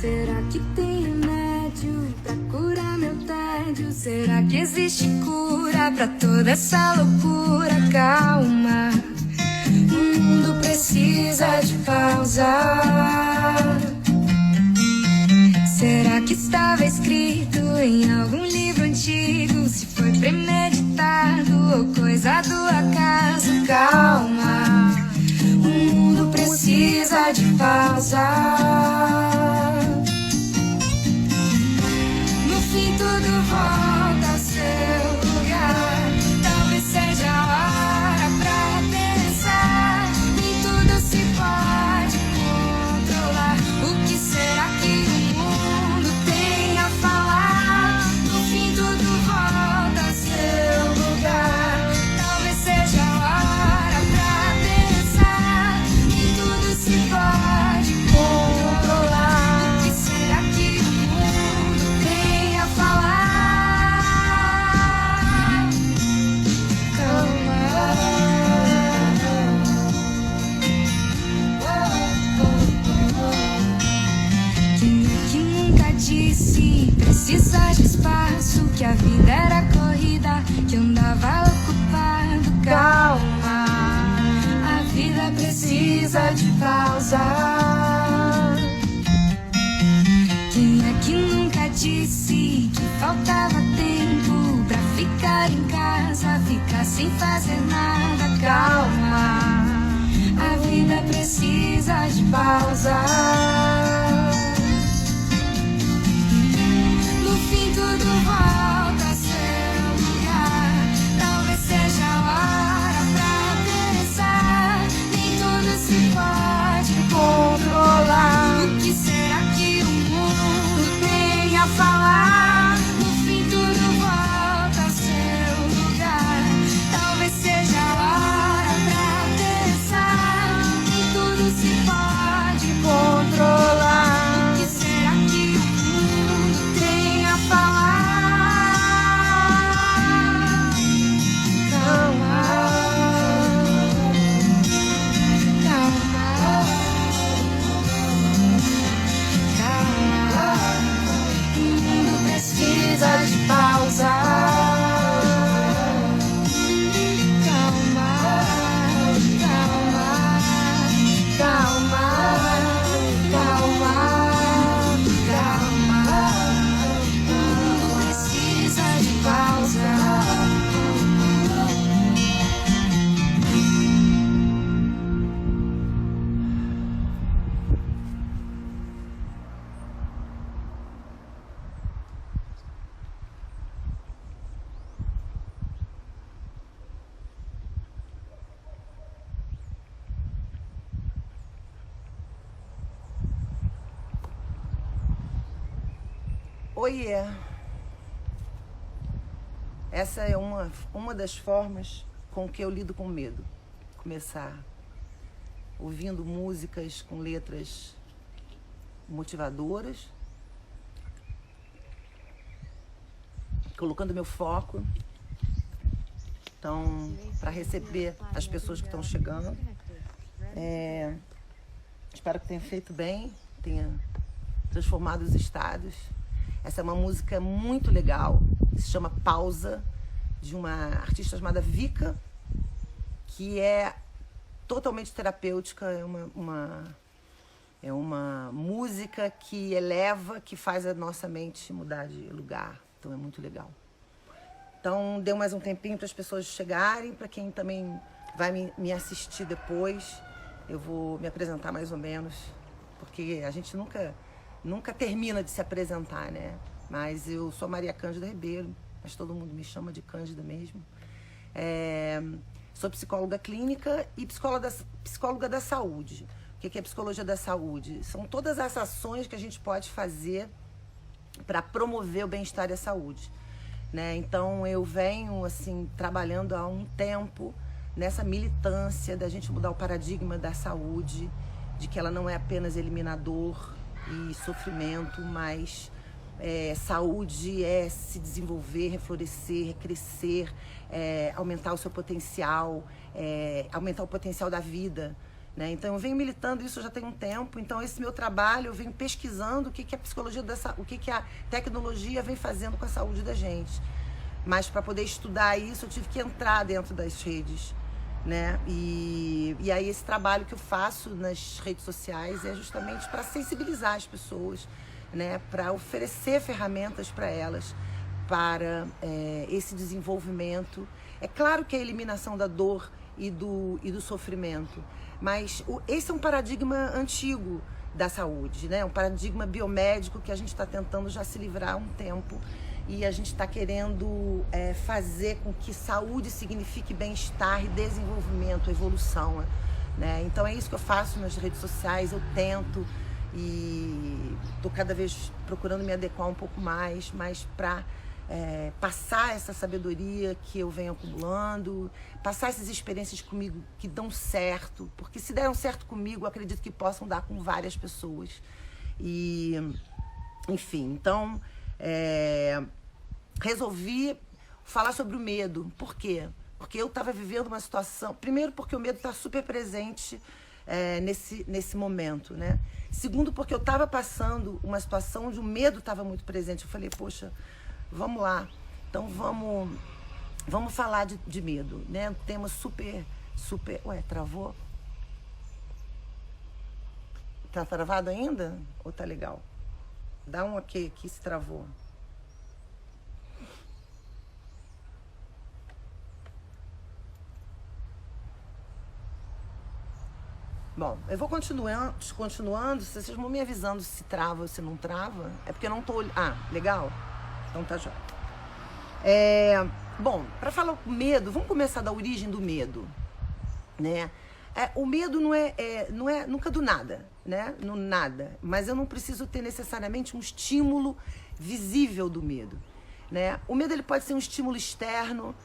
Será que tem remédio pra curar meu tédio? Será que existe cura pra toda essa loucura? Calma, o mundo precisa de pausa. Será que estava escrito em algum livro antigo? Se foi premeditado ou coisa do acaso? Calma, o mundo precisa de pausa. No fim tudo volta ao seu lugar. Talvez seja a hora pra pensar. Nem tudo se pode controlar. O que será que o mundo tem a falar? No fim tudo volta ao seu lugar. Talvez seja a hora pra pensar. Nem tudo se pode controlar. O que será que o mundo tem a falar? Calma. Quem é que nunca disse precisa de espaço? Que a vida era corrida, que andava ocupado. Calma, a vida precisa de pausa. Quem é que nunca disse que faltava tempo pra ficar em casa, ficar sem fazer nada? Calma, a vida precisa de pausa. No fim tudo volta ao seu lugar. Talvez seja a hora pra pensar. Nem tudo se pode controlar. O que será que o mundo tem a falar? No fim tudo volta ao seu lugar. Talvez seja a hora pra pensar. Nem tudo se pode controlar. O que será que o mundo tem a falar? Calma, calma, calma. O mundo precisa de pausa. Calma, calma, calma, calma, calma. O mundo precisa de pausa. Oiê! Essa é uma das formas com que eu lido com medo. Começar ouvindo músicas com letras motivadoras, colocando meu foco, então, para receber as pessoas que estão chegando. Espero que tenha feito bem, tenha transformado os estados. Essa é uma música muito legal, se chama Pausa, de uma artista chamada Vika, que é totalmente terapêutica, é uma música que eleva, que faz a nossa mente mudar de lugar, então é muito legal. Então deu mais um tempinho para as pessoas chegarem, para quem também vai me assistir depois, eu vou me apresentar mais ou menos, porque a gente nunca termina de se apresentar, né? Mas eu sou Maria Cândida Ribeiro, mas todo mundo me chama de Cândida mesmo. Sou psicóloga clínica e psicóloga da saúde. O que é psicologia da saúde? São todas as ações que a gente pode fazer para promover o bem-estar e a saúde, né? Então eu venho assim trabalhando há um tempo nessa militância da gente mudar o paradigma da saúde, de que ela não é apenas eliminador e sofrimento, mas Saúde é se desenvolver, reflorescer, crescer, aumentar o seu potencial, aumentar o potencial da vida, né? Então eu venho militando isso já tem um tempo. Então esse meu trabalho, eu venho pesquisando o que a psicologia o que a tecnologia vem fazendo com a saúde da gente. Mas para poder estudar isso, eu tive que entrar dentro das redes, né? E aí esse trabalho que eu faço nas redes sociais é justamente para sensibilizar as pessoas, né? Para oferecer ferramentas para elas, para esse desenvolvimento. É claro que a eliminação da dor e do sofrimento, mas esse é um paradigma antigo da saúde, né? Um paradigma biomédico que a gente está tentando já se livrar há um tempo. E a gente está querendo fazer com que saúde signifique bem-estar e desenvolvimento, evolução, né? Então é isso que eu faço nas redes sociais, eu tento e estou cada vez procurando me adequar um pouco mais, mas para passar essa sabedoria que eu venho acumulando, passar essas experiências comigo que dão certo, porque se deram certo comigo, eu acredito que possam dar com várias pessoas. E, enfim, então... resolvi falar sobre o medo. Por quê? Porque eu estava vivendo uma situação... Primeiro, porque o medo está super presente nesse momento, né? Segundo, porque eu estava passando uma situação onde o medo estava muito presente. Eu falei, poxa, vamos lá. Então, vamos falar de medo, né? Um tema super... Ué, travou? Tá travado ainda? Ou tá legal? Dá um ok aqui se travou. Bom, eu vou continuando, se vocês vão me avisando se trava ou se não trava. É porque eu não tô... Ah, legal? Então tá já. Bom, para falar o medo, vamos começar da origem do medo, né? O medo não é nunca do nada, né? No nada. Mas eu não preciso ter necessariamente um estímulo visível do medo, né? O medo ele pode ser um estímulo externo.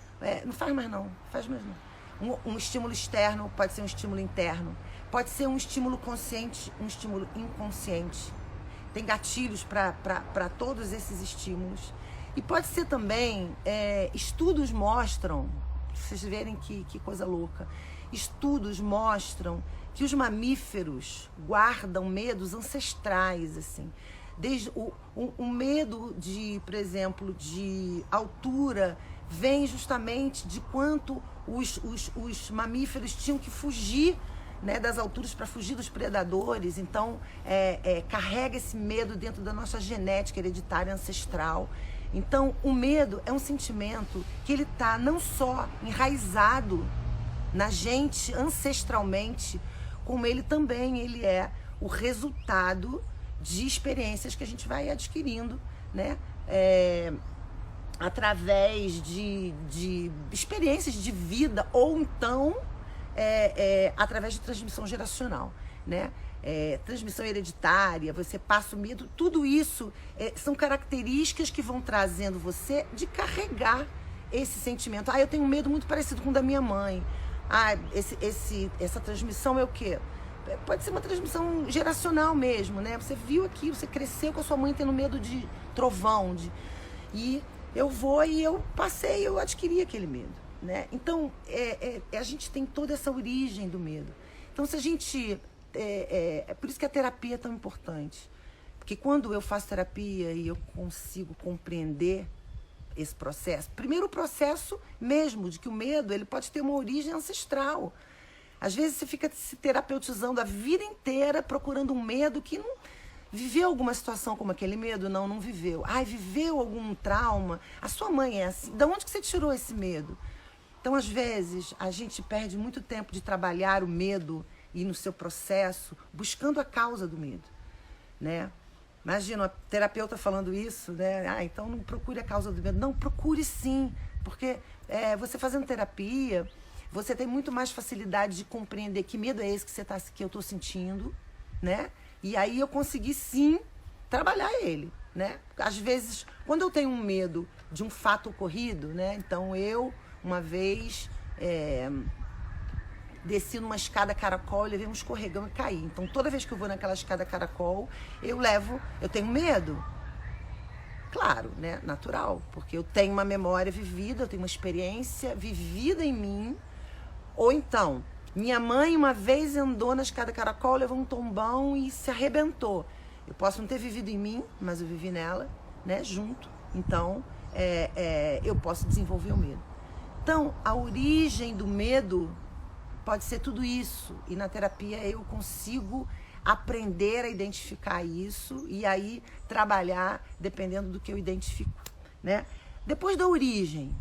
Não faz mais não, faz mais não. Um estímulo externo pode ser um estímulo interno. Pode ser um estímulo consciente, um estímulo inconsciente. Tem gatilhos para todos esses estímulos. E pode ser também, estudos mostram, vocês verem que coisa louca, estudos mostram que os mamíferos guardam medos ancestrais, assim. Desde o medo de, por exemplo, de altura, vem justamente de quanto os mamíferos tinham que fugir, né, das alturas para fugir dos predadores. Então, carrega esse medo dentro da nossa genética hereditária ancestral. Então, o medo é um sentimento que ele está não só enraizado na gente ancestralmente, como ele é o resultado de experiências que a gente vai adquirindo, né? Através de experiências de vida, ou então através de transmissão geracional, né? Transmissão hereditária, você passa o medo, tudo isso são características que vão trazendo você de carregar esse sentimento. Eu tenho um medo muito parecido com o da minha mãe. Essa transmissão é o quê? Pode ser uma transmissão geracional mesmo, né? Você viu aqui, você cresceu com a sua mãe tendo medo de trovão, e eu passei, eu adquiri aquele medo, né? Então, a gente tem toda essa origem do medo. Então, se a gente... É por isso que a terapia é tão importante. Porque quando eu faço terapia e eu consigo compreender esse processo, primeiro o processo mesmo de que o medo ele pode ter uma origem ancestral. Às vezes você fica se terapeutizando a vida inteira procurando um medo que não viveu alguma situação como aquele medo, não viveu. Viveu algum trauma. A sua mãe é assim. De onde que você tirou esse medo? Então, às vezes, a gente perde muito tempo de trabalhar o medo e no seu processo, buscando a causa do medo, né? Imagina, a terapeuta falando isso, né? Então não procure a causa do medo. Não, procure sim, porque você fazendo terapia, você tem muito mais facilidade de compreender que medo é esse que eu estou sentindo, né? E aí eu consegui sim trabalhar ele, né? Às vezes, quando eu tenho um medo de um fato ocorrido, né? Então eu, uma vez... desci numa escada caracol, levei um escorregão e caí. Então, toda vez que eu vou naquela escada caracol, eu tenho medo. claro, né, natural, porque eu tenho uma memória vivida, eu tenho uma experiência vivida em mim. Ou então, minha mãe uma vez andou na escada caracol, levou um tombão e se arrebentou. Eu posso não ter vivido em mim, mas eu vivi nela, né, junto. Então, eu posso desenvolver o medo. Então, a origem do medo pode ser tudo isso. E na terapia eu consigo aprender a identificar isso e aí trabalhar dependendo do que eu identifico, né? Depois da origem,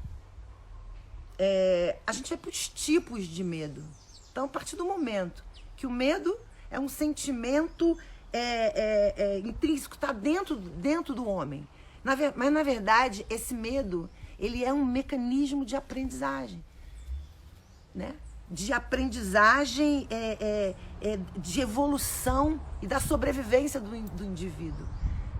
a gente vai para os tipos de medo. Então, a partir do momento que o medo é um sentimento intrínseco, está dentro do homem. Mas, na verdade, esse medo, ele é um mecanismo de aprendizagem, né? De aprendizagem, de evolução e da sobrevivência do indivíduo.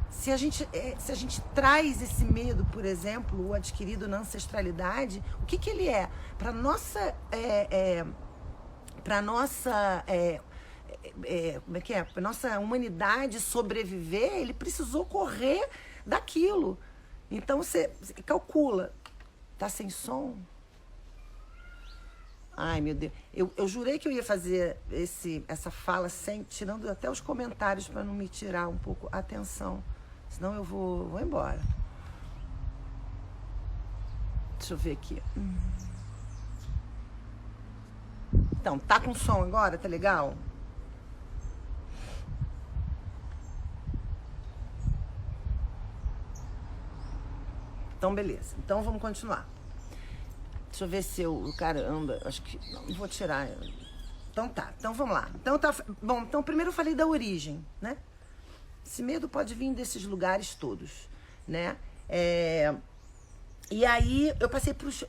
Se a gente traz esse medo, por exemplo, o adquirido na ancestralidade, o que ele é? Para nossa para nossa humanidade sobreviver, ele precisou correr daquilo. Então você calcula, tá sem som? Ai, meu Deus. Eu jurei que eu ia fazer essa fala tirando até os comentários para não me tirar um pouco a atenção. Senão eu vou embora. Deixa eu ver aqui. Então, tá com som agora? Tá legal? Então, beleza. Então, vamos continuar. Deixa eu ver se caramba, acho que não vou tirar. Então tá, então vamos lá. Então primeiro eu falei da origem, né? Esse medo pode vir desses lugares todos, né? E aí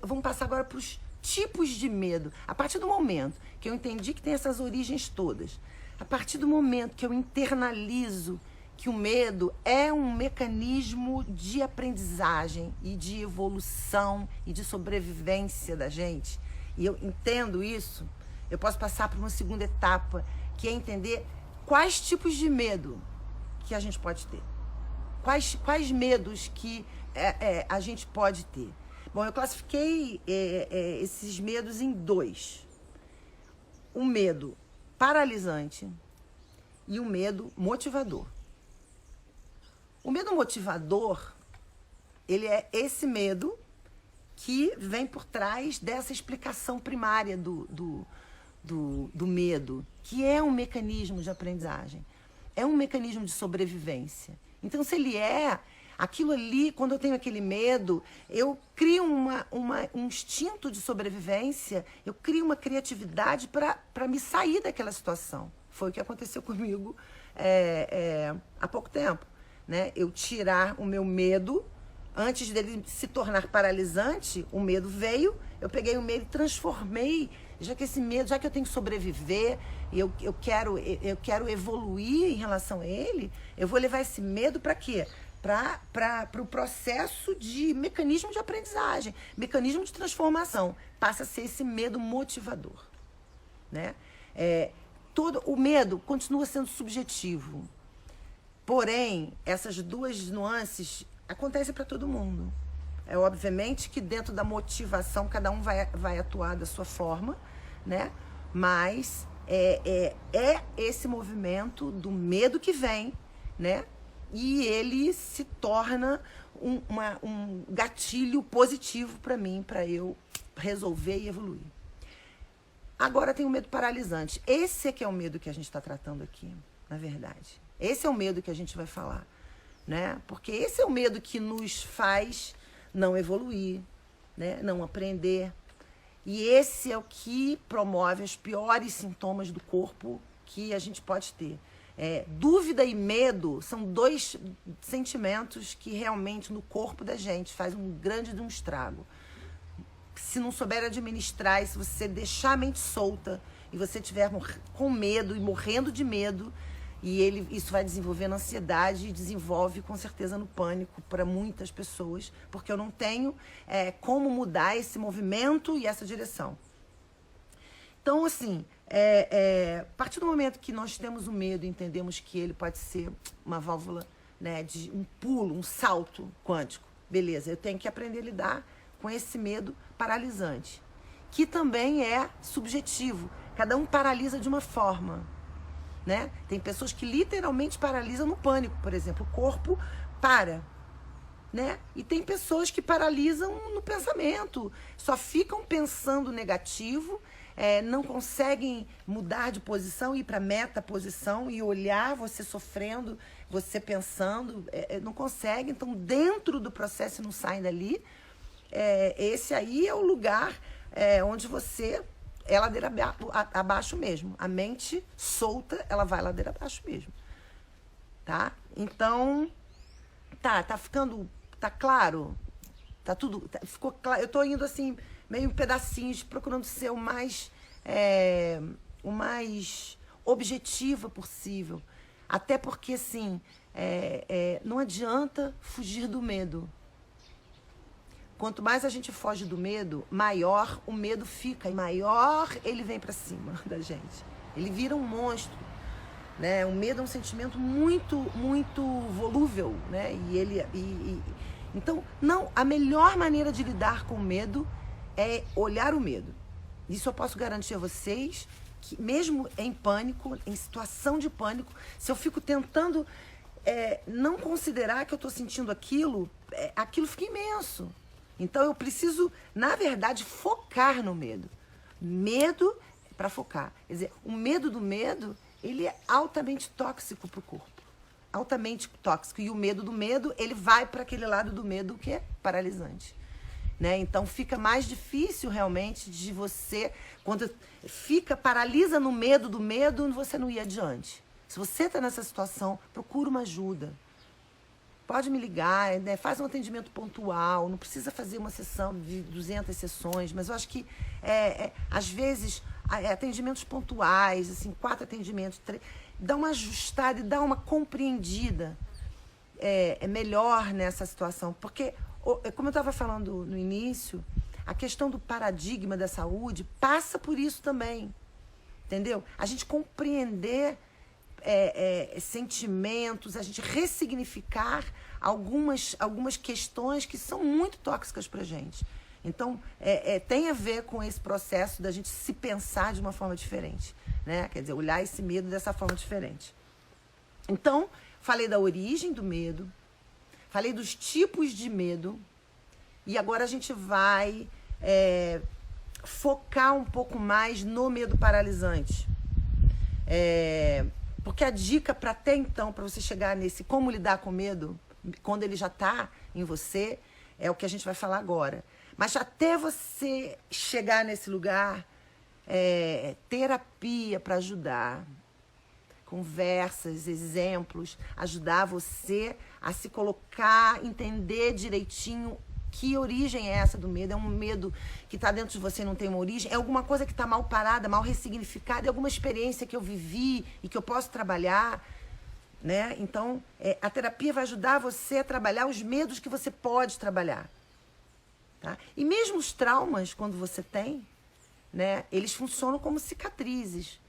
vamos passar agora para os tipos de medo. A partir do momento que eu entendi que tem essas origens todas, a partir do momento que eu internalizo que o medo é um mecanismo de aprendizagem e de evolução e de sobrevivência da gente, e eu entendo isso, eu posso passar para uma segunda etapa, que é entender quais tipos de medo que a gente pode ter. Quais medos que a gente pode ter. Bom, eu classifiquei esses medos em 2. O medo paralisante e o medo motivador. O medo motivador, ele é esse medo que vem por trás dessa explicação primária do medo, que é um mecanismo de aprendizagem, é um mecanismo de sobrevivência. Então, se ele aquilo ali, quando eu tenho aquele medo, eu crio um instinto de sobrevivência, eu crio uma criatividade para me sair daquela situação. Foi o que aconteceu comigo há pouco tempo. Né? Eu tirar o meu medo, antes dele se tornar paralisante, o medo veio, eu peguei o medo e transformei, já que eu tenho que sobreviver, e eu quero evoluir em relação a ele, eu vou levar esse medo para quê? Para o processo de mecanismo de aprendizagem, mecanismo de transformação, passa a ser esse medo motivador. Né? O medo continua sendo subjetivo. Porém, essas duas nuances acontecem para todo mundo. Obviamente que dentro da motivação, cada um vai atuar da sua forma, né? Mas é esse movimento do medo que vem, né? E ele se torna um gatilho positivo para mim, para eu resolver e evoluir. Agora tem o medo paralisante. Esse é que é o medo que a gente está tratando aqui, na verdade. Esse é o medo que a gente vai falar, né? Porque esse é o medo que nos faz não evoluir, né? Não aprender. E esse é o que promove os piores sintomas do corpo que a gente pode ter. Dúvida e medo são 2 sentimentos que realmente no corpo da gente faz um grande estrago. Se não souber administrar, e se você deixar a mente solta e você estiver com medo e morrendo de medo, isso vai desenvolvendo ansiedade e desenvolve com certeza no pânico para muitas pessoas, porque eu não tenho como mudar esse movimento e essa direção. Então, assim, a partir do momento que nós temos o medo e entendemos que ele pode ser uma válvula né, de um pulo, um salto quântico. Beleza, eu tenho que aprender a lidar com esse medo paralisante, que também é subjetivo. Cada um paralisa de uma forma, né? Tem pessoas que literalmente paralisam no pânico, por exemplo. O corpo para, né? E tem pessoas que paralisam no pensamento. Só ficam pensando negativo, não conseguem mudar de posição, ir para meta-posição e olhar você sofrendo, você pensando. Não consegue. Então, dentro do processo, não saem dali. Esse aí é o lugar onde você é ladeira abaixo mesmo. A mente solta, ela vai ladeira abaixo mesmo. Tá? Então, tá ficando, tá claro? Tá tudo, ficou claro? Eu tô indo assim, meio em pedacinhos, procurando ser o mais objetiva possível. Até porque, assim, não adianta fugir do medo. Quanto mais a gente foge do medo, maior o medo fica. E maior ele vem para cima da gente. Ele vira um monstro, né? O medo é um sentimento muito, muito volúvel, né? Então, não, a melhor maneira de lidar com o medo é olhar o medo. Isso eu posso garantir a vocês, que mesmo em pânico, em situação de pânico, se eu fico tentando não considerar que eu estou sentindo aquilo, aquilo fica imenso. Então, eu preciso, na verdade, focar no medo. Medo para focar. Quer dizer, o medo do medo, ele é altamente tóxico para o corpo. Altamente tóxico. E o medo do medo, ele vai para aquele lado do medo que é paralisante. Né? Então, fica mais difícil, realmente, de você... Quando paralisa no medo do medo, você não ir adiante. Se você está nessa situação, procura uma ajuda. Pode me ligar, né? Faz um atendimento pontual, não precisa fazer uma sessão de 200 sessões, mas eu acho que, às vezes, atendimentos pontuais, assim, 4 atendimentos, 3, dá uma ajustada e dá uma compreendida melhor nessa situação. Porque, como eu estava falando no início, a questão do paradigma da saúde passa por isso também, entendeu? A gente compreender... sentimentos, a gente ressignificar algumas questões que são muito tóxicas para a gente. Então, tem a ver com esse processo da gente se pensar de uma forma diferente, né? Quer dizer, olhar esse medo dessa forma diferente. Então, falei da origem do medo, falei dos tipos de medo, e agora a gente vai focar um pouco mais no medo paralisante. Porque a dica para até então, para você chegar nesse como lidar com medo, quando ele já está em você, é o que a gente vai falar agora. Mas até você chegar nesse lugar, terapia para ajudar, conversas, exemplos, ajudar você a se colocar, entender direitinho que origem é essa do medo. É um medo que está dentro de você e não tem uma origem? É alguma coisa que está mal parada, mal ressignificada? É alguma experiência que eu vivi e que eu posso trabalhar? Né? Então, a terapia vai ajudar você a trabalhar os medos que você pode trabalhar. Tá? E mesmo os traumas, quando você tem, né, eles funcionam como cicatrizes.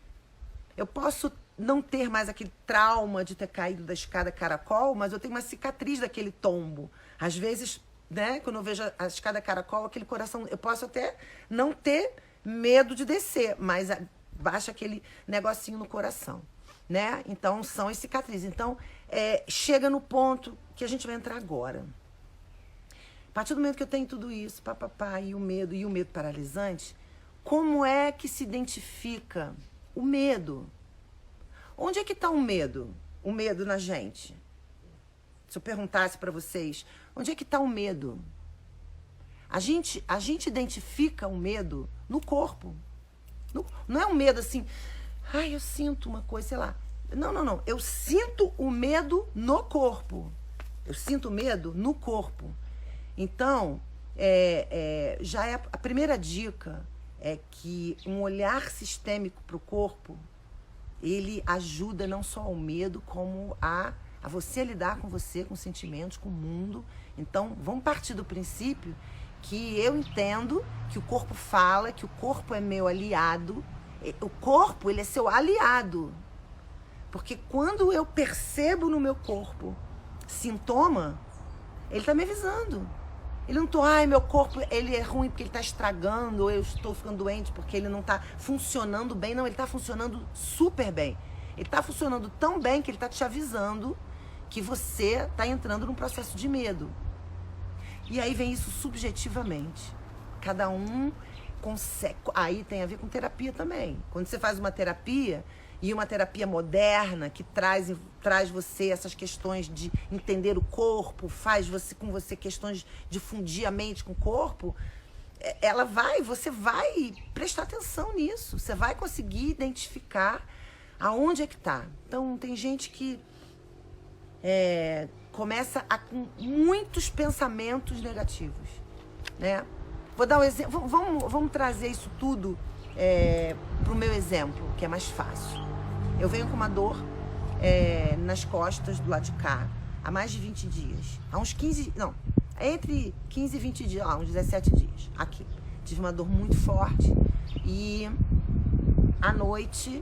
Eu posso não ter mais aquele trauma de ter caído da escada caracol, mas eu tenho uma cicatriz daquele tombo. Às vezes... né? Quando eu vejo a escada caracol, aquele coração, eu posso até não ter medo de descer, mas baixa aquele negocinho no coração, né? Então, são as cicatrizes. Então, chega no ponto que a gente vai entrar agora. A partir do momento que eu tenho tudo isso, e o medo paralisante, como é que se identifica o medo? Onde é que está o medo? O medo na gente? Se eu perguntasse para vocês, onde é que está o medo? A gente identifica o medo no corpo. Não é um medo assim, eu sinto uma coisa, sei lá. Não. Eu sinto o medo no corpo. Eu sinto o medo no corpo. Então, já é a primeira dica é que um olhar sistêmico para o corpo, ele ajuda não só ao medo, como a você lidar com você, com sentimentos, com o mundo. Então, vamos partir do princípio que eu entendo que o corpo fala, que o corpo é meu aliado. O corpo, ele é seu aliado. Porque quando eu percebo no meu corpo sintoma, ele tá me avisando. Ele não tô, ai, meu corpo, ele é ruim porque ele tá estragando, ou eu estou ficando doente porque ele não tá funcionando bem. Não, ele tá funcionando super bem. Ele tá funcionando tão bem que ele tá te avisando que você tá entrando num processo de medo. E aí vem isso subjetivamente. Cada um consegue. Aí tem a ver com terapia também. Quando você faz uma terapia, e uma terapia moderna que traz você essas questões de entender o corpo, faz com você questões de fundir a mente com o corpo, você vai prestar atenção nisso, você vai conseguir identificar aonde é que tá. Então tem gente que começa com muitos pensamentos negativos, né? Vou dar um exemplo, vamos trazer isso tudo pro meu exemplo, que é mais fácil. Eu venho com uma dor nas costas do lado de cá há mais de 20 dias. Há uns 15, não, entre 15 e 20 dias, uns 17 dias, aqui. Tive uma dor muito forte e à noite,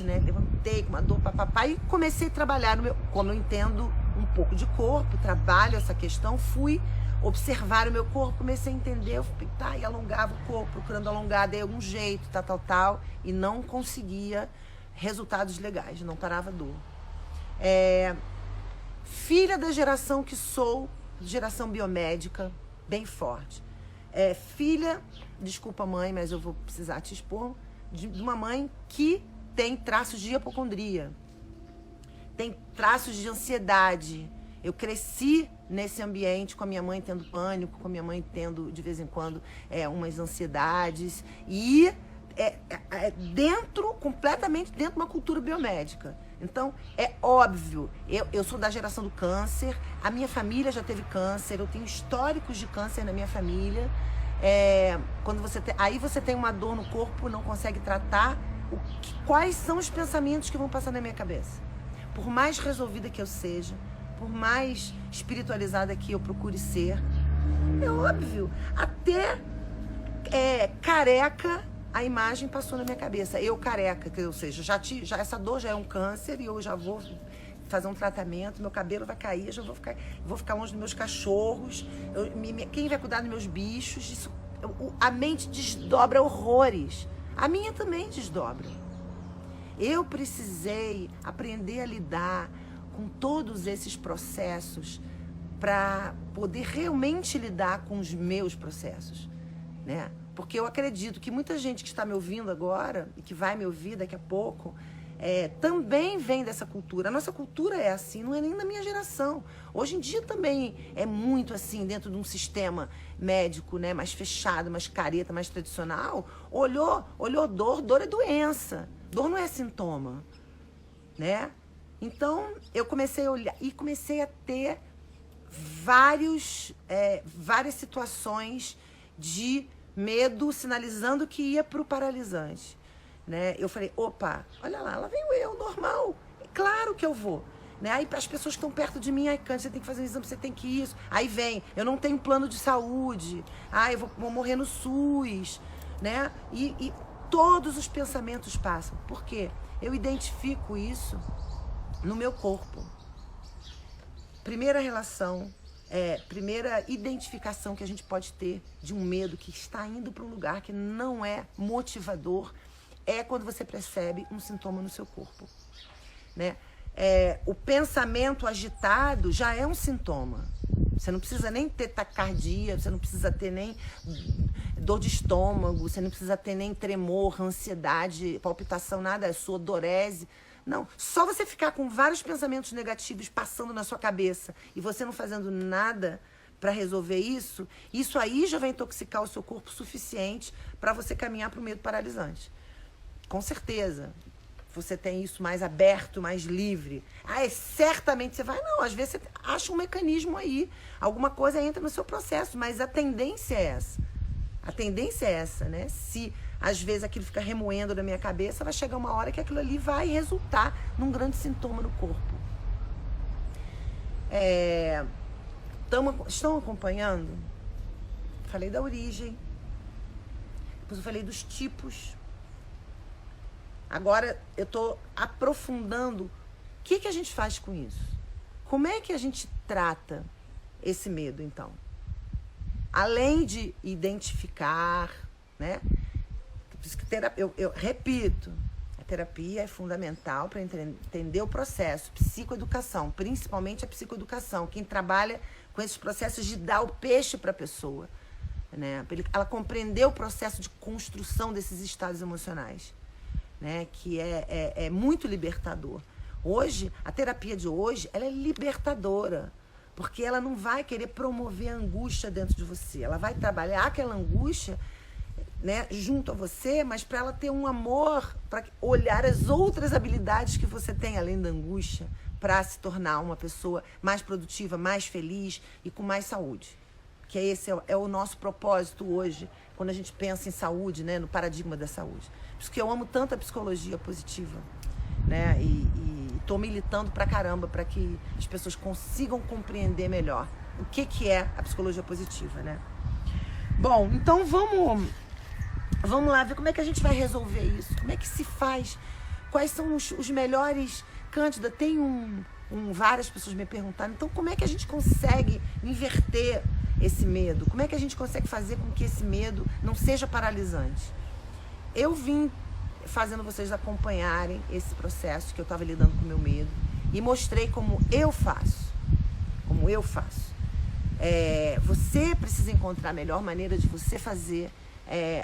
né, levantei com uma dor, papapá, e comecei a trabalhar como eu entendo um pouco de corpo, trabalho essa questão, fui observar o meu corpo, comecei a entender, e alongava o corpo, procurando alongar, dei algum jeito, tal, e não conseguia resultados legais, não parava a dor. Filha da geração que sou, geração biomédica, bem forte. Filha, desculpa mãe, mas eu vou precisar te expor, de uma mãe que tem traços de hipocondria, tem traços de ansiedade. Eu cresci nesse ambiente com a minha mãe tendo pânico, com a minha mãe tendo, de vez em quando, umas ansiedades. E completamente dentro de uma cultura biomédica. Então, é óbvio, eu sou da geração do câncer, a minha família já teve câncer, eu tenho históricos de câncer na minha família. Quando aí você tem uma dor no corpo, não consegue tratar, quais são os pensamentos que vão passar na minha cabeça? Por mais resolvida que eu seja, por mais espiritualizada que eu procure ser, é óbvio, até careca, a imagem passou na minha cabeça. Eu careca, ou seja, já essa dor já é um câncer e eu já vou fazer um tratamento, meu cabelo vai cair, eu já vou ficar longe dos meus cachorros, quem vai cuidar dos meus bichos? A mente desdobra horrores. A minha também desdobra. Eu precisei aprender a lidar com todos esses processos para poder realmente lidar com os meus processos, né? Porque eu acredito que muita gente que está me ouvindo agora e que vai me ouvir daqui a pouco também vem dessa cultura. A nossa cultura é assim, não é nem da minha geração. Hoje em dia também é muito assim, dentro de um sistema médico, né, mais fechado, mais careta, mais tradicional. Olhou dor é doença. Dor não é sintoma, né? Então, eu comecei a olhar e comecei a ter várias situações de medo, sinalizando que ia para o paralisante, né? Eu falei, opa, olha lá venho eu, normal, é claro que eu vou, né? Aí as pessoas que estão perto de mim, Cândido, você tem que fazer um exame, você tem que isso. Aí vem, eu não tenho plano de saúde, eu vou morrer no SUS, né? E todos os pensamentos passam. Por quê? Eu identifico isso no meu corpo. Primeira identificação que a gente pode ter de um medo que está indo para um lugar que não é motivador é quando você percebe um sintoma no seu corpo, né? O pensamento agitado já é um sintoma. Você não precisa nem ter taquicardia, você não precisa ter nem dor de estômago, você não precisa ter nem tremor, ansiedade, palpitação, nada, é sudorese. Não, só você ficar com vários pensamentos negativos passando na sua cabeça e você não fazendo nada para resolver isso aí já vai intoxicar o seu corpo o suficiente para você caminhar para o medo paralisante. Com certeza. Você tem isso mais aberto, mais livre. Certamente você vai... Não, às vezes você acha um mecanismo aí. Alguma coisa entra no seu processo, mas a tendência é essa. A tendência é essa, né? Se às vezes aquilo fica remoendo na minha cabeça, vai chegar uma hora que aquilo ali vai resultar num grande sintoma no corpo. Estão acompanhando? Falei da origem. Depois eu falei dos tipos. Agora eu estou aprofundando o que a gente faz com isso. como é que a gente trata esse medo, então? Além de identificar, né? Eu repito, a terapia é fundamental para entender o processo, psicoeducação, principalmente a psicoeducação, quem trabalha com esses processos de dar o peixe para a pessoa, né? Ela compreender o processo de construção desses estados emocionais, né? Que é muito libertador. Hoje, a terapia de hoje, ela é libertadora, porque ela não vai querer promover a angústia dentro de você. Ela vai trabalhar aquela angústia, né, junto a você, mas para ela ter um amor, para olhar as outras habilidades que você tem além da angústia, para se tornar uma pessoa mais produtiva, mais feliz e com mais saúde. Que esse é o nosso propósito hoje, quando a gente pensa em saúde, né, no paradigma da saúde. Por isso que eu amo tanto a psicologia positiva, né, e estou militando pra caramba para que as pessoas consigam compreender melhor o que é a psicologia positiva, né? Bom, então vamos lá ver como é que a gente vai resolver isso, como é que se faz, quais são os melhores. Cândida, tem várias pessoas me perguntaram, então como é que a gente consegue inverter esse medo? Como é que a gente consegue fazer com que esse medo não seja paralisante? Eu vim fazendo vocês acompanharem esse processo que eu estava lidando com o meu medo e mostrei como eu faço. Você precisa encontrar a melhor maneira de você fazer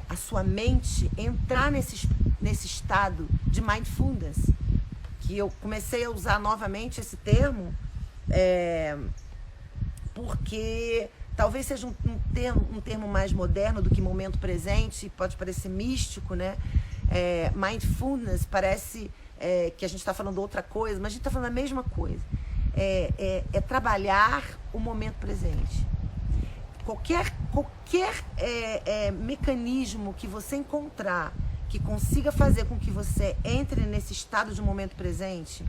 a sua mente entrar nesse estado de mindfulness, que eu comecei a usar novamente esse termo, porque talvez seja um termo mais moderno do que momento presente, pode parecer místico, né? Mindfulness parece que a gente está falando outra coisa, mas a gente está falando a mesma coisa. É trabalhar o momento presente. Qualquer mecanismo que você encontrar que consiga fazer com que você entre nesse estado de momento presente,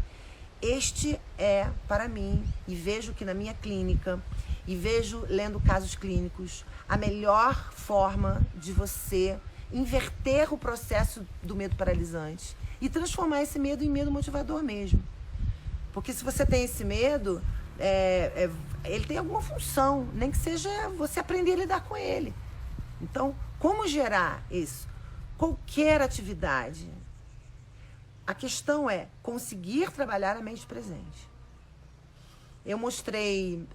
este é, para mim, e vejo que na minha clínica, e vejo lendo casos clínicos, a melhor forma de você inverter o processo do medo paralisante e transformar esse medo em medo motivador mesmo. Porque se você tem esse medo, ele tem alguma função, nem que seja você aprender a lidar com ele. Então, como gerar isso? Qualquer atividade. A questão é conseguir trabalhar a mente presente. Eu mostrei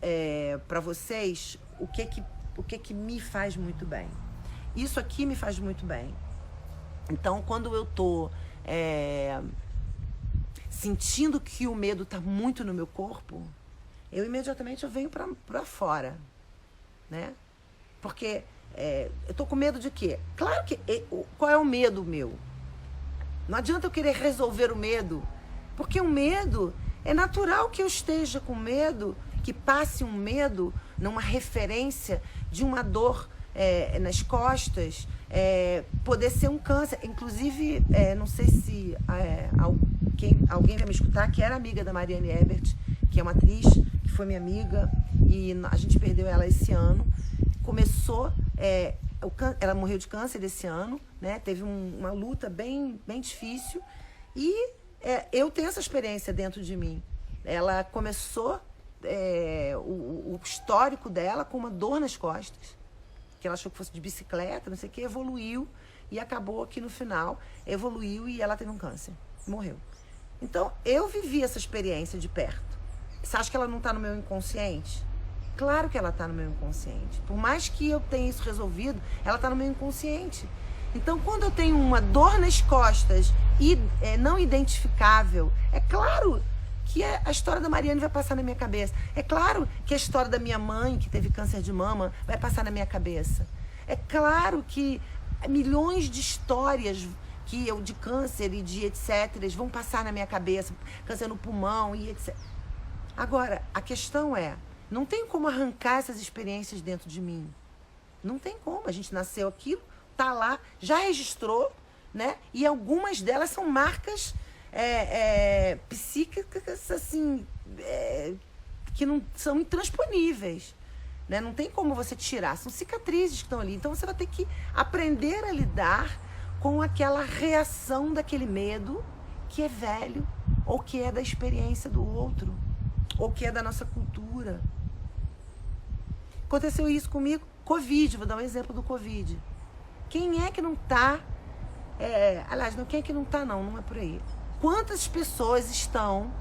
para vocês o que me faz muito bem. Isso aqui me faz muito bem. Então, quando eu tô sentindo que o medo está muito no meu corpo, eu imediatamente venho para fora, né? Porque eu tô com medo de quê? Claro que... Qual é o medo meu? Não adianta eu querer resolver o medo, porque o medo... É natural que eu esteja com medo, que passe um medo numa referência de uma dor nas costas, poder ser um câncer. Inclusive, não sei se alguém vai me escutar, que era amiga da Mariane Ebert, que é uma atriz, que foi minha amiga, e a gente perdeu ela esse ano. Começou, ela morreu de câncer esse ano, né? Teve uma luta bem, bem difícil, e eu tenho essa experiência dentro de mim. Ela começou o histórico dela com uma dor nas costas, que ela achou que fosse de bicicleta, não sei o que, evoluiu e acabou que no final evoluiu e ela teve um câncer, morreu. Então, eu vivi essa experiência de perto. Você acha que ela não está no meu inconsciente? Claro que ela está no meu inconsciente. Por mais que eu tenha isso resolvido, ela está no meu inconsciente. Então, quando eu tenho uma dor nas costas e não identificável, é claro que a história da Mariane vai passar na minha cabeça. É claro que a história da minha mãe, que teve câncer de mama, vai passar na minha cabeça. É claro que milhões de histórias de câncer e de etc. vão passar na minha cabeça. Câncer no pulmão e etc. Agora, a questão não tem como arrancar essas experiências dentro de mim. Não tem como. A gente nasceu aquilo, tá lá, já registrou, né? E algumas delas são marcas psíquicas, assim, que não são intransponíveis, né? Não tem como você tirar, são cicatrizes que estão ali. Então você vai ter que aprender a lidar com aquela reação daquele medo que é velho ou que é da experiência do outro. ou que é da nossa cultura. Aconteceu isso comigo, Covid, vou dar um exemplo do Covid. Quem é que não tá, aliás, não, quem é que não tá não é por aí. Quantas pessoas estão,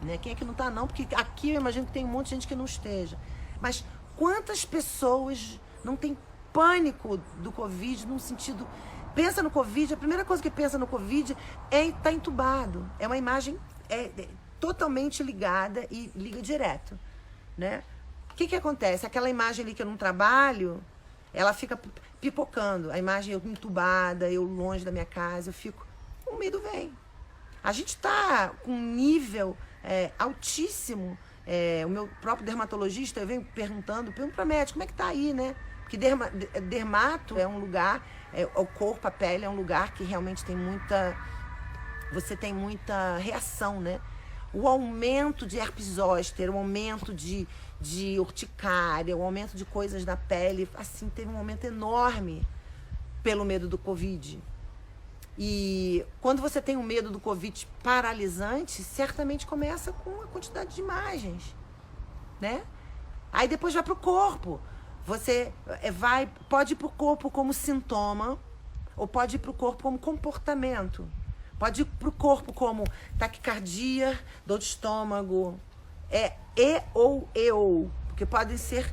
né? Quem é que não tá não, porque aqui eu imagino que tem um monte de gente que não esteja. Mas quantas pessoas não tem pânico do Covid, num sentido... Pensa no Covid, a primeira coisa que pensa no Covid é estar entubado. É uma imagem totalmente ligada e liga direto, né? O que acontece? Aquela imagem ali que eu não trabalho, ela fica pipocando. A imagem eu entubada, eu longe da minha casa, eu fico... O medo vem. A gente tá com um nível altíssimo. O meu próprio dermatologista, eu venho pergunto para médico, como é que tá aí, né? Porque dermato é um lugar, o corpo, a pele é um lugar que realmente tem muita... Você tem muita reação, né? O aumento de herpes zoster, o aumento de urticária, o aumento de coisas na pele, assim, teve um aumento enorme pelo medo do Covid. E quando você tem um medo do Covid paralisante, certamente começa com a quantidade de imagens, né? Aí depois vai para o corpo. Você pode ir para o corpo como sintoma, ou pode ir para o corpo como comportamento. Pode ir para o corpo como taquicardia, dor de estômago, ou, porque podem ser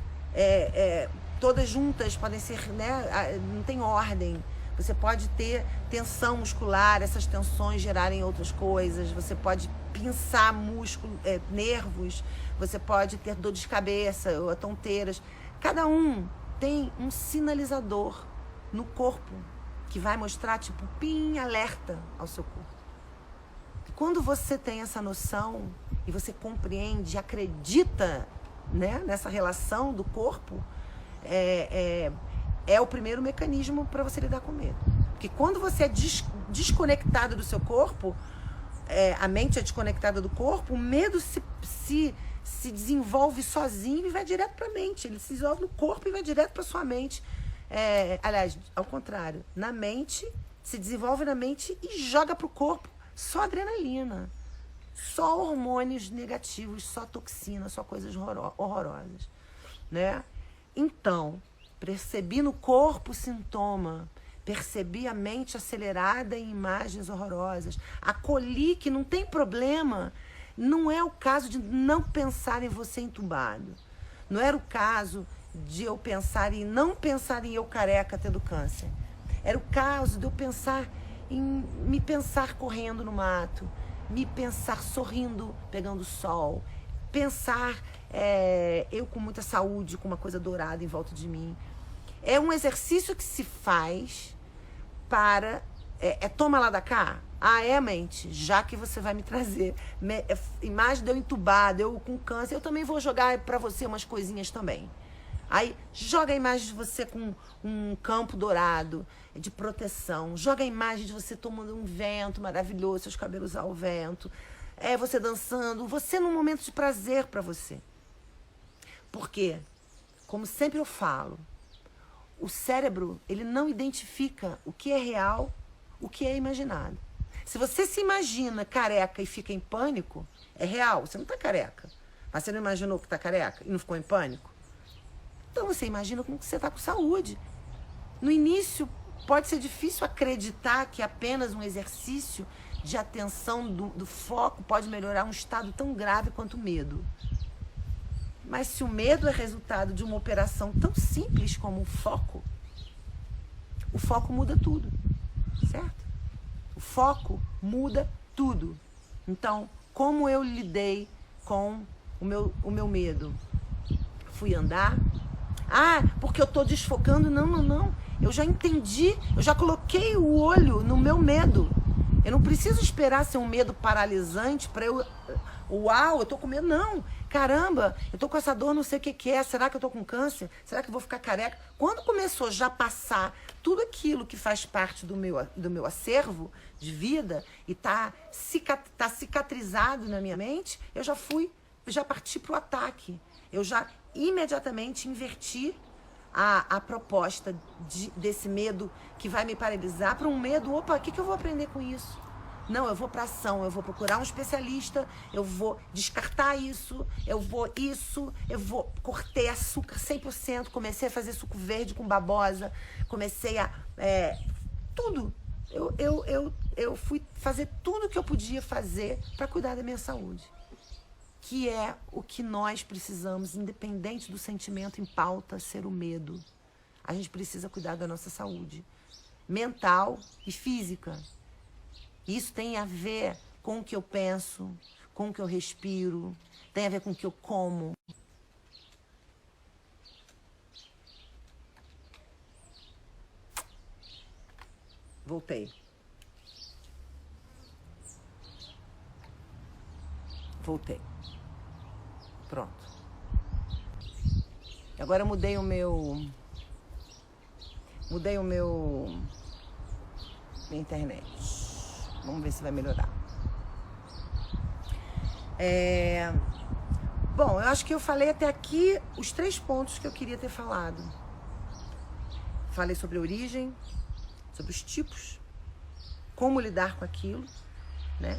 todas juntas, podem ser, né? Não tem ordem. Você pode ter tensão muscular, essas tensões gerarem outras coisas. Você pode pinçar músculo, nervos. Você pode ter dor de cabeça ou tonteiras. Cada um tem um sinalizador no corpo que vai mostrar, tipo, alerta ao seu corpo. E quando você tem essa noção e você compreende, acredita, né, nessa relação do corpo, é o primeiro mecanismo para você lidar com medo. Porque quando você é desconectado do seu corpo, a mente é desconectada do corpo, o medo se desenvolve sozinho e vai direto para a mente. Ele se desenvolve no corpo e vai direto para sua mente. Aliás, ao contrário, na mente, se desenvolve na mente e joga para o corpo só adrenalina, só hormônios negativos, só toxina, só coisas horrorosas, né? Então, percebi no corpo o sintoma, percebi a mente acelerada em imagens horrorosas, acolhi que não tem problema, não é o caso de não pensar em você entubado, não era o caso de eu pensar em não pensar em eu careca tendo câncer, era o caso de eu pensar em me pensar correndo no mato, me pensar sorrindo, pegando sol, pensar eu com muita saúde, com uma coisa dourada em volta de mim. É um exercício que se faz para... toma lá da cá? Mente, já que você vai me trazer imagem de eu entubada, eu com câncer, eu também vou jogar para você umas coisinhas também. Aí joga a imagem de você com um campo dourado, de proteção. Joga a imagem de você tomando um vento maravilhoso, seus cabelos ao vento. Você dançando, você num momento de prazer para você. Por quê? Como sempre eu falo, o cérebro, ele não identifica o que é real, o que é imaginado. Se você se imagina careca e fica em pânico, é real, você não está careca. Mas você não imaginou que está careca e não ficou em pânico? Então você imagina como que você está com saúde. No início, pode ser difícil acreditar que apenas um exercício de atenção do foco pode melhorar um estado tão grave quanto o medo. Mas se o medo é resultado de uma operação tão simples como o foco muda tudo, certo? O foco muda tudo. Então, como eu lidei com o meu medo? Fui andar? Porque eu estou desfocando? Não. Eu já entendi, eu já coloquei o olho no meu medo. Eu não preciso esperar ser um medo paralisante para eu tô com medo. Não, caramba, eu tô com essa dor, não sei o que é. Será que eu tô com câncer? Será que eu vou ficar careca? Quando começou já a passar tudo aquilo que faz parte do meu acervo de vida e tá cicatrizado na minha mente, eu já parti pro ataque. Eu já imediatamente inverti a proposta desse medo que vai me paralisar para um medo, o que eu vou aprender com isso? Não, eu vou para ação, eu vou procurar um especialista, eu vou descartar isso, cortei açúcar 100%, comecei a fazer suco verde com babosa, comecei a... tudo. Eu fui fazer tudo que eu podia fazer para cuidar da minha saúde. Que é o que nós precisamos, independente do sentimento em pauta, ser o medo. A gente precisa cuidar da nossa saúde mental e física. Isso tem a ver com o que eu penso, com o que eu respiro, tem a ver com o que eu como. Voltei. Pronto. Agora eu mudei o meu... minha internet. Vamos ver se vai melhorar. Bom, eu acho que eu falei até aqui os 3 pontos que eu queria ter falado. Falei sobre a origem, sobre os tipos, como lidar com aquilo, né?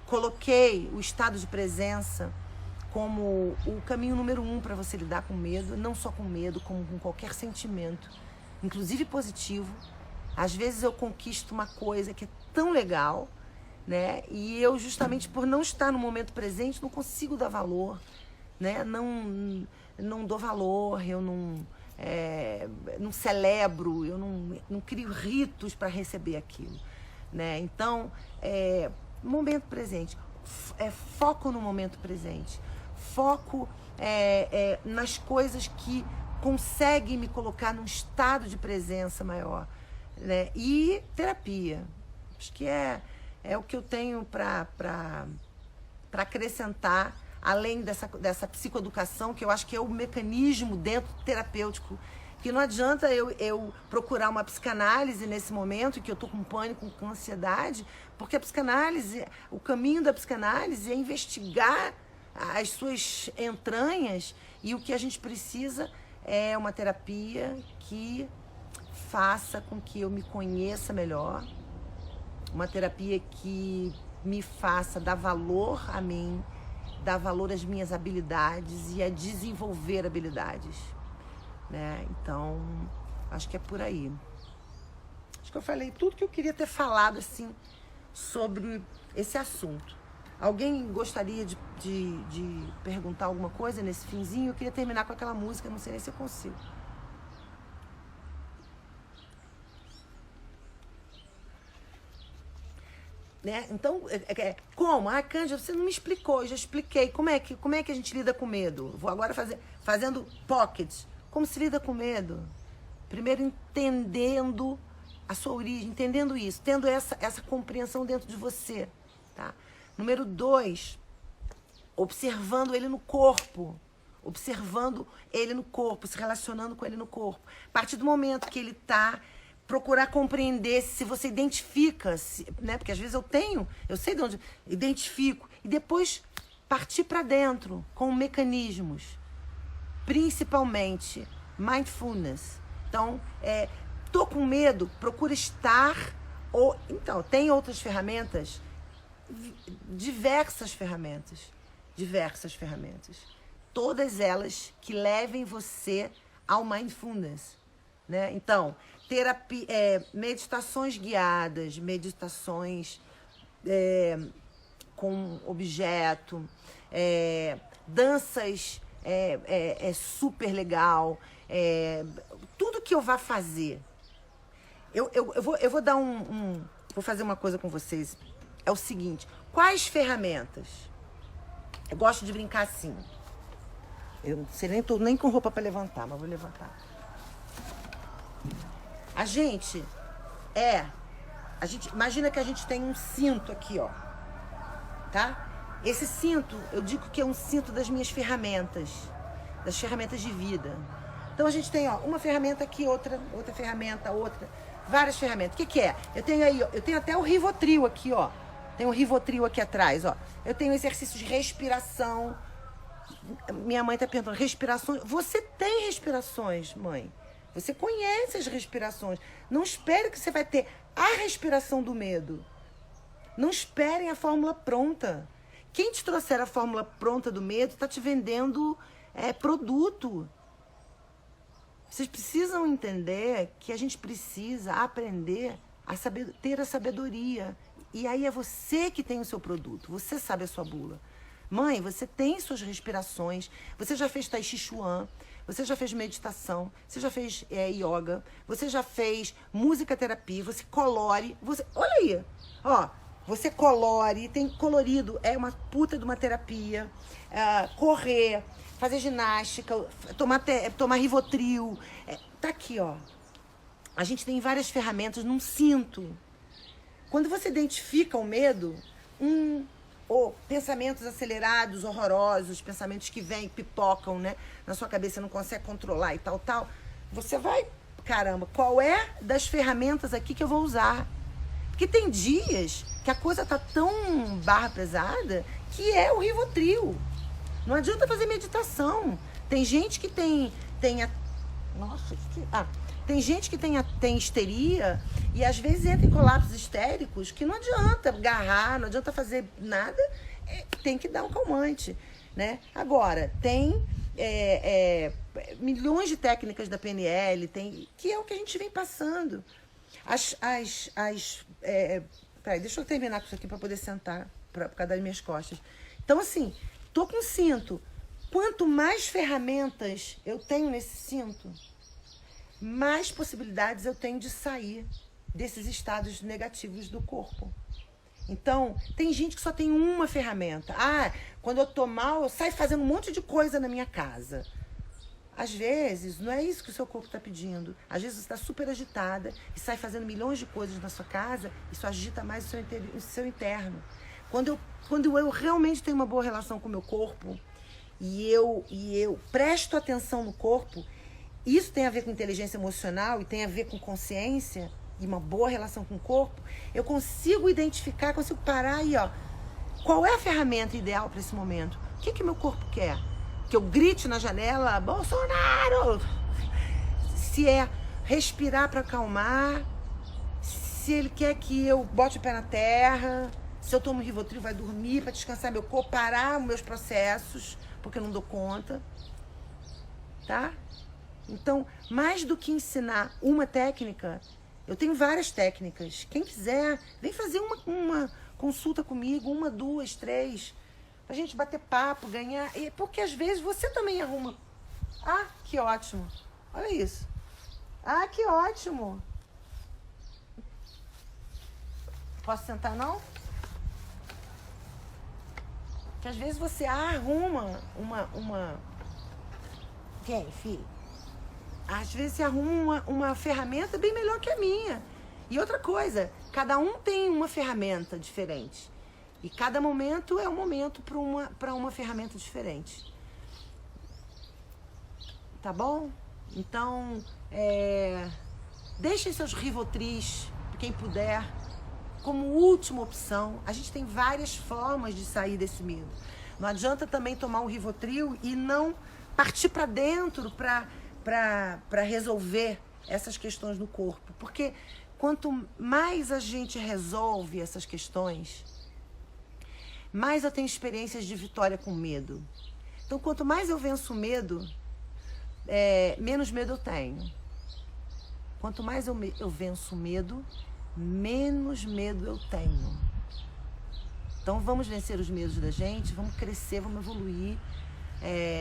Coloquei o estado de presença como o caminho número 1 para você lidar com medo, não só com medo, como com qualquer sentimento, inclusive positivo. Às vezes eu conquisto uma coisa que é tão legal, né? E eu, justamente por não estar no momento presente, não consigo dar valor, né? Não dou valor, eu não celebro, eu não crio ritos para receber aquilo, né? Então, momento presente, foco no momento presente, foco nas coisas que conseguem me colocar num estado de presença maior, né? E terapia, acho que é o que eu tenho para acrescentar, além dessa psicoeducação, que eu acho que é o mecanismo dentro terapêutico, que não adianta eu procurar uma psicanálise nesse momento em que eu estou com pânico, com ansiedade, porque a psicanálise, o caminho da psicanálise é investigar as suas entranhas, e o que a gente precisa é uma terapia que faça com que eu me conheça melhor, uma terapia que me faça dar valor a mim, dar valor às minhas habilidades e a desenvolver habilidades, né? Então, acho que é por aí. Acho que eu falei tudo que eu queria ter falado, assim, sobre esse assunto. Alguém gostaria de perguntar alguma coisa nesse finzinho? Eu queria terminar com aquela música, não sei nem se eu consigo. Né? Então, como? Ah, Cândida, você não me explicou, eu já expliquei. Como é que a gente lida com medo? Vou agora fazendo pockets. Como se lida com medo? Primeiro, entendendo a sua origem, entendendo isso, tendo essa compreensão dentro de você. Tá? Número 2, observando ele no corpo. Observando ele no corpo, se relacionando com ele no corpo. A partir do momento que ele está... Procurar compreender se você identifica, né? Porque às vezes eu sei de onde, identifico, e depois partir para dentro com mecanismos, principalmente mindfulness. Então, tô com medo, procura estar, então, tem outras ferramentas, diversas ferramentas, todas elas que levem você ao mindfulness, né? Então, terapia, meditações guiadas, meditações com objeto, danças super legal, tudo que eu vá fazer. Eu vou dar vou fazer uma coisa com vocês. É o seguinte, quais ferramentas? Eu gosto de brincar assim. Eu não sei, tô nem com roupa para levantar, mas vou levantar. A gente imagina que a gente tem um cinto aqui, ó, tá? Esse cinto, eu digo que é um cinto das minhas ferramentas, das ferramentas de vida. Então a gente tem, ó, uma ferramenta aqui, outra ferramenta, outra, várias ferramentas. O que é? Eu tenho até o Rivotril aqui, ó. Tem um Rivotril aqui atrás, ó. Eu tenho exercícios de respiração. Minha mãe tá perguntando, respirações. Você tem respirações, mãe? Você conhece as respirações. Não espere que você vai ter a respiração do medo. Não esperem a fórmula pronta. Quem te trouxer a fórmula pronta do medo está te vendendo produto. Vocês precisam entender que a gente precisa aprender a ter a sabedoria. E aí é você que tem o seu produto. Você sabe a sua bula. Mãe, você tem suas respirações. Você já fez Tai Chi Chuan. Você já fez meditação. Você já fez yoga. Você já fez música terapia. Você colore. Olha aí. Ó, você colore. Tem colorido. É uma puta de uma terapia. Correr. Fazer ginástica. Tomar Rivotril. Tá aqui, ó. A gente tem várias ferramentas num cinto. Quando você identifica o medo, pensamentos acelerados, horrorosos, pensamentos que vêm, pipocam, né, na sua cabeça, não consegue controlar e tal, você vai, caramba, qual é das ferramentas aqui que eu vou usar? Porque tem dias que a coisa tá tão barra pesada que é o Rivotril. Não adianta fazer meditação. Tem gente que tem gente que tem histeria e às vezes entra em colapsos histéricos que não adianta agarrar, não adianta fazer nada, tem que dar um calmante, né? Agora, tem milhões de técnicas da PNL, que é o que a gente vem passando. Peraí, deixa eu terminar com isso aqui para poder sentar, por causa das minhas costas. Então, assim, tô com cinto. Quanto mais ferramentas eu tenho nesse cinto, mais possibilidades eu tenho de sair desses estados negativos do corpo. Então, tem gente que só tem uma ferramenta. Quando eu tô mal, eu saio fazendo um monte de coisa na minha casa. Às vezes, não é isso que o seu corpo está pedindo. Às vezes, você está super agitada e sai fazendo milhões de coisas na sua casa, isso agita mais o seu interno. Quando eu realmente tenho uma boa relação com o meu corpo e eu presto atenção no corpo, isso tem a ver com inteligência emocional e tem a ver com consciência e uma boa relação com o corpo, eu consigo identificar, consigo parar aí, ó. Qual é a ferramenta ideal para esse momento? O que meu corpo quer? Que eu grite na janela, Bolsonaro! Se é respirar para acalmar, se ele quer que eu bote o pé na terra, se eu tomo Rivotril, vai dormir para descansar meu corpo, parar os meus processos, porque eu não dou conta, tá? Então, mais do que ensinar uma técnica, eu tenho várias técnicas. Quem quiser, vem fazer uma consulta comigo, 1, 2, 3, pra gente bater papo, ganhar. Porque às vezes você também arruma. Que ótimo. Olha isso. Que ótimo. Posso sentar, não? Que às vezes você arruma uma... Quem, filho? Às vezes você arruma uma ferramenta bem melhor que a minha. E outra coisa, cada um tem uma ferramenta diferente. E cada momento é um momento para uma ferramenta diferente. Tá bom? Então, deixem seus Rivotris, quem puder, como última opção. A gente tem várias formas de sair desse medo. Não adianta também tomar um Rivotril e não partir para dentro para resolver essas questões no corpo. Porque quanto mais a gente resolve essas questões, mais eu tenho experiências de vitória com medo. Então, quanto mais eu venço o medo, menos medo eu tenho. Quanto mais eu venço o medo, menos medo eu tenho. Então, vamos vencer os medos da gente, vamos crescer, vamos evoluir.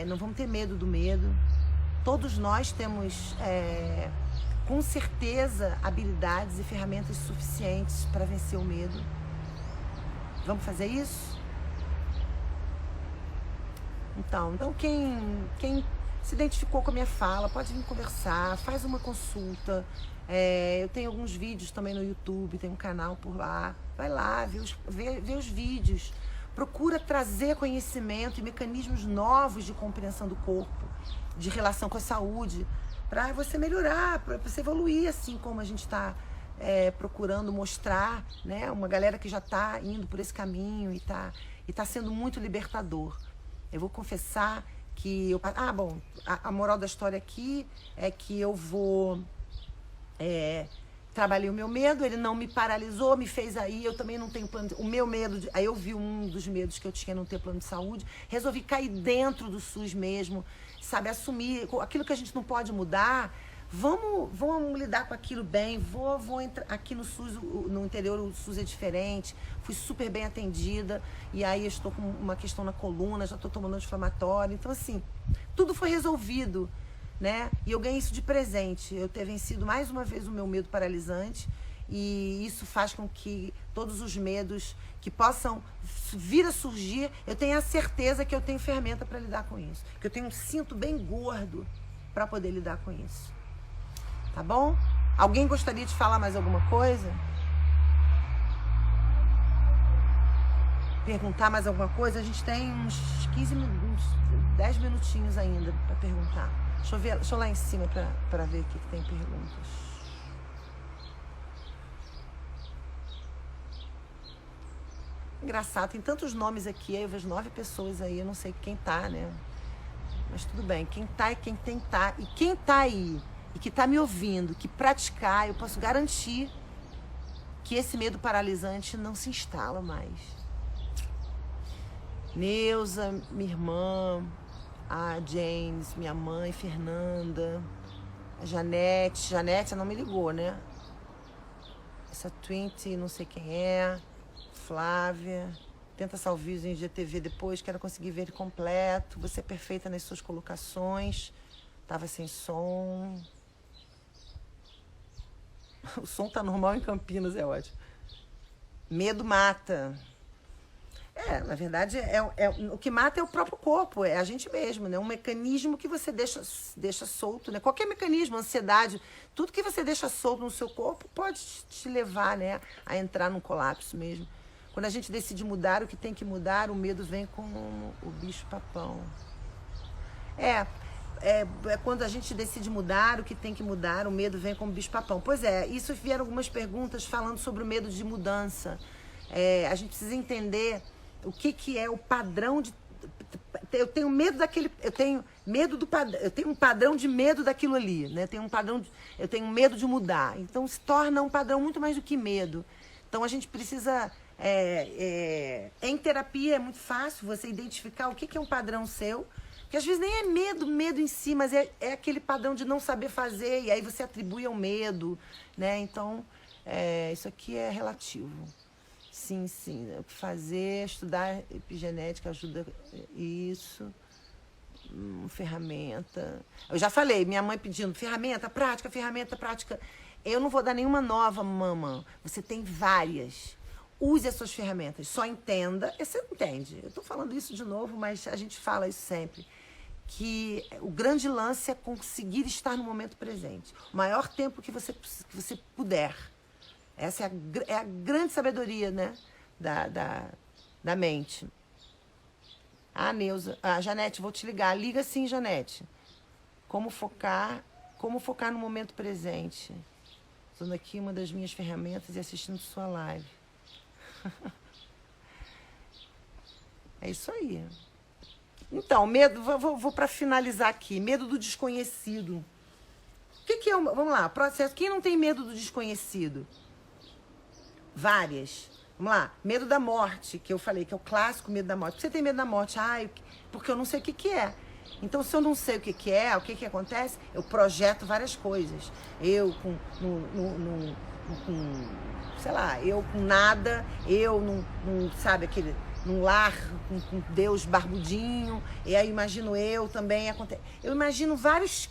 Não vamos ter medo do medo. Todos nós temos, com certeza, habilidades e ferramentas suficientes para vencer o medo. Vamos fazer isso? Então quem se identificou com a minha fala, pode vir conversar, faz uma consulta. Eu tenho alguns vídeos também no YouTube, tem um canal por lá. Vai lá, vê os vídeos. Procura trazer conhecimento e mecanismos novos de compreensão do corpo, de relação com a saúde, para você melhorar, para você evoluir, assim como a gente está procurando mostrar, né? Uma galera que já está indo por esse caminho e tá sendo muito libertador. Eu vou confessar que a moral da história aqui é que eu vou trabalhei o meu medo, ele não me paralisou, me fez aí, eu também não tenho plano, o meu medo, aí eu vi um dos medos que eu tinha, não ter plano de saúde, resolvi cair dentro do SUS mesmo, sabe, assumir aquilo que a gente não pode mudar, vamos lidar com aquilo bem, vou entrar aqui no SUS, no interior o SUS é diferente, fui super bem atendida, e aí eu estou com uma questão na coluna, já estou tomando anti-inflamatório, então assim, tudo foi resolvido, né? E eu ganhei isso de presente, eu ter vencido mais uma vez o meu medo paralisante, e isso faz com que todos os medos que possam vir a surgir, eu tenha a certeza que eu tenho ferramenta para lidar com isso, que eu tenho um cinto bem gordo para poder lidar com isso. Tá bom? Alguém gostaria de falar mais alguma coisa? Perguntar mais alguma coisa? A gente tem uns 15 minutos, 10 minutinhos ainda para perguntar. Deixa eu lá em cima para ver o que tem perguntas. Engraçado, tem tantos nomes aqui, aí eu vejo 9 pessoas aí, eu não sei quem tá, né? Mas tudo bem, quem tá e quem tentar. E quem tá aí e que está me ouvindo, que praticar, eu posso garantir que esse medo paralisante não se instala mais. Neuza, minha irmã, a James, minha mãe, Fernanda, a Janete, ela não me ligou, né? Essa Twinty, não sei quem é, Flávia, tenta salvar em GTV depois, quero conseguir ver ele completo, você é perfeita nas suas colocações, tava sem som... O som tá normal em Campinas, é ótimo. Medo mata. Na verdade, o que mata é o próprio corpo, é a gente mesmo, né? Um mecanismo que você deixa solto, né? Qualquer mecanismo, ansiedade, tudo que você deixa solto no seu corpo pode te levar, né, a entrar num colapso mesmo. Quando a gente decide mudar o que tem que mudar, o medo vem com o bicho-papão. Quando a gente decide mudar o que tem que mudar, o medo vem como bicho-papão. Pois é, isso vieram algumas perguntas falando sobre o medo de mudança. A gente precisa entender o que é o padrão de... Eu tenho medo daquele... Eu tenho um padrão de medo daquilo ali, né? Eu tenho medo de mudar. Então se torna um padrão muito mais do que medo. Então a gente precisa... em terapia é muito fácil você identificar o que é um padrão seu. Que às vezes nem é medo em si, mas é aquele padrão de não saber fazer, e aí você atribui ao medo, né? Então, isso aqui é relativo. Sim, o que fazer, estudar epigenética ajuda isso, ferramenta. Eu já falei, minha mãe pedindo ferramenta prática. Eu não vou dar nenhuma nova, mamãe. Você tem várias. Use as suas ferramentas, só entenda, você não entende, eu estou falando isso de novo, mas a gente fala isso sempre, que o grande lance é conseguir estar no momento presente, o maior tempo que você puder. Essa é a grande sabedoria, né, da mente. Neuza, Janete, vou te ligar, liga sim, Janete. Como focar no momento presente, usando aqui uma das minhas ferramentas e assistindo sua live. É isso aí. Então, medo, vou para finalizar aqui. Medo do desconhecido. O que é vamos lá, processo. Quem não tem medo do desconhecido? Várias. Vamos lá. Medo da morte, que eu falei, que é o clássico medo da morte. Por que você tem medo da morte? Porque eu não sei o que é. Então, se eu não sei o que é, o que acontece, eu projeto várias coisas. Eu sei lá, eu com nada, eu sabe, num lar com Deus barbudinho, e aí imagino eu também, eu imagino várias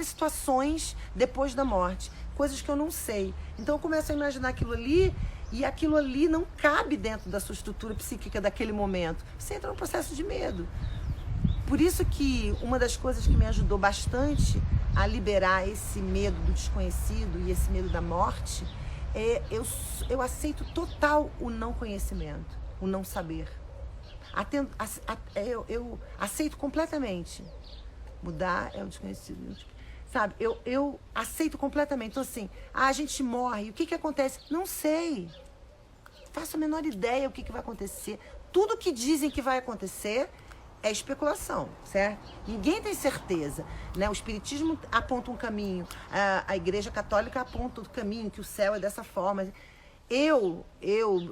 situações depois da morte, coisas que eu não sei. Então eu começo a imaginar aquilo ali, e aquilo ali não cabe dentro da sua estrutura psíquica daquele momento. Você entra num processo de medo. Por isso que uma das coisas que me ajudou bastante a liberar esse medo do desconhecido e esse medo da morte eu aceito total o não conhecimento, o não saber. Eu aceito completamente. Mudar é o desconhecido. Sabe, eu aceito completamente. Então, assim, a gente morre. O que acontece? Não sei. Faço a menor ideia o que vai acontecer. Tudo que dizem que vai acontecer, é especulação, certo? Ninguém tem certeza, né? O espiritismo aponta um caminho, a Igreja Católica aponta o caminho, que o céu é dessa forma. Eu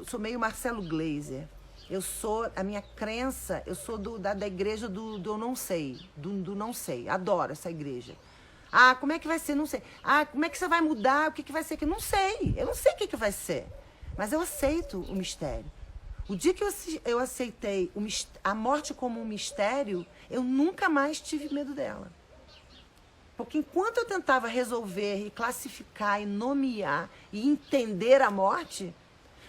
sou meio Marcelo Gleiser. A minha crença, eu sou da igreja do eu não sei, do não sei. Adoro essa igreja. Ah, como é que vai ser? Não sei. Ah, como é que você vai mudar? O que vai ser? Não sei. Eu não sei o que vai ser. Mas eu aceito o mistério. O dia que eu aceitei a morte como um mistério, eu nunca mais tive medo dela. Porque enquanto eu tentava resolver e classificar e nomear e entender a morte,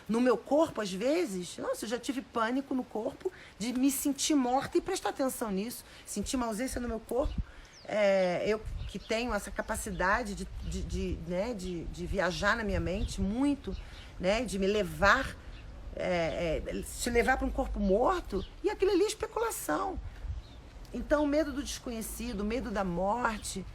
no meu corpo, às vezes, nossa, eu já tive pânico no corpo de me sentir morta e prestar atenção nisso, sentir uma ausência no meu corpo. Eu que tenho essa capacidade de viajar na minha mente muito, né, de me levar, se levar para um corpo morto, e aquilo ali é especulação. Então, o medo do desconhecido, o medo da morte,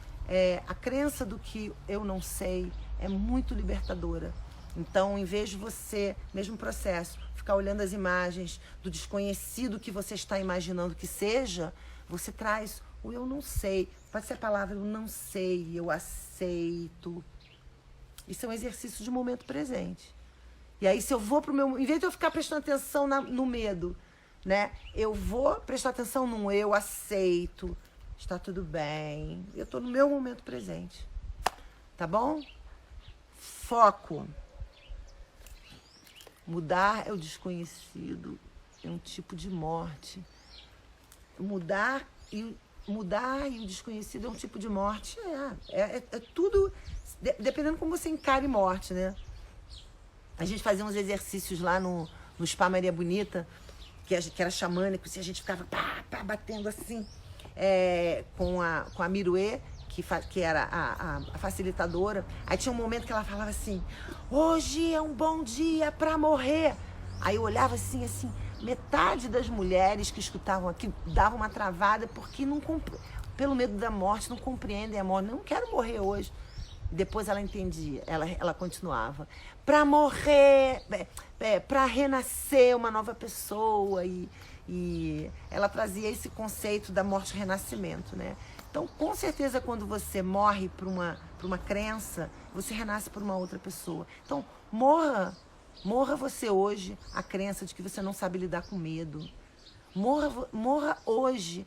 a crença do que eu não sei é muito libertadora. Então, em vez de você, mesmo processo, ficar olhando as imagens do desconhecido que você está imaginando que seja, você traz o eu não sei. Pode ser a palavra eu não sei, eu aceito. Isso é um exercício de momento presente. E aí, se eu vou pro meu... Em vez de eu ficar prestando atenção no medo, né? Eu vou prestar atenção no eu aceito. Está tudo bem. Eu estou no meu momento presente. Tá bom? Foco. Mudar é o desconhecido. É um tipo de morte. Mudar e o desconhecido é um tipo de morte. É tudo... Dependendo como você encare morte, né? A gente fazia uns exercícios lá no Spa Maria Bonita, que era xamânico, assim, a gente ficava batendo assim, com a Miruê, que era a facilitadora. Aí tinha um momento que ela falava assim, hoje é um bom dia para morrer. Aí eu olhava assim, metade das mulheres que escutavam aqui davam uma travada porque pelo medo da morte não compreendem a morte. Não quero morrer hoje. Depois ela entendia, ela continuava. Para morrer, para renascer uma nova pessoa. E ela trazia esse conceito da morte-renascimento, né? Então, com certeza, quando você morre por uma crença, você renasce por uma outra pessoa. Então, morra você hoje a crença de que você não sabe lidar com medo. Morra hoje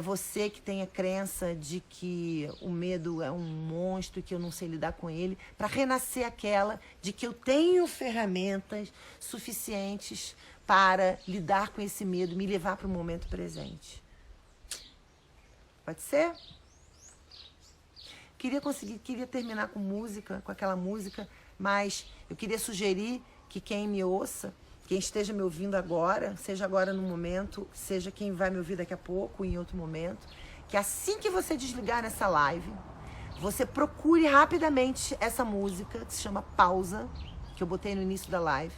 você que tem a crença de que o medo é um monstro e que eu não sei lidar com ele, para renascer aquela de que eu tenho ferramentas suficientes para lidar com esse medo, me levar para o momento presente. Pode ser? Queria terminar com aquela música, mas eu queria sugerir que quem me ouça, quem esteja me ouvindo agora, seja agora no momento, seja quem vai me ouvir daqui a pouco, em outro momento, que assim que você desligar nessa live, você procure rapidamente essa música, que se chama Pausa, que eu botei no início da live,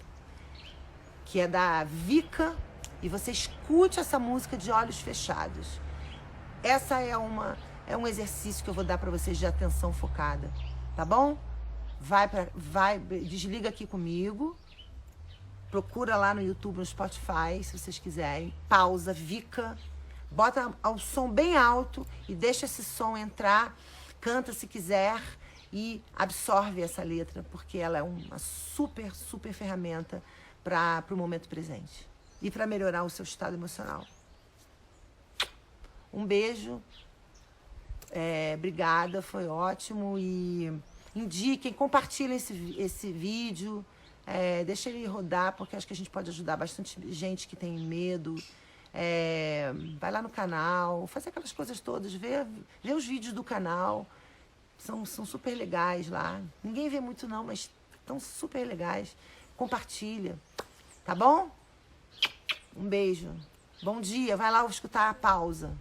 que é da Vika, e você escute essa música de olhos fechados. Essa é um exercício que eu vou dar para vocês de atenção focada, tá bom? Desliga aqui comigo. Procura lá no YouTube, no Spotify, se vocês quiserem. Pausa, Vika. Bota o som bem alto e deixa esse som entrar. Canta se quiser e absorve essa letra, porque ela é uma super, super ferramenta para o momento presente e para melhorar o seu estado emocional. Um beijo. Obrigada, foi ótimo. E indiquem, compartilhem esse vídeo. Deixa ele rodar, porque acho que a gente pode ajudar bastante gente que tem medo. Vai lá no canal, faz aquelas coisas todas, vê os vídeos do canal, são super legais lá. Ninguém vê muito não, mas estão super legais. Compartilha, tá bom? Um beijo. Bom dia, vai lá escutar a pausa.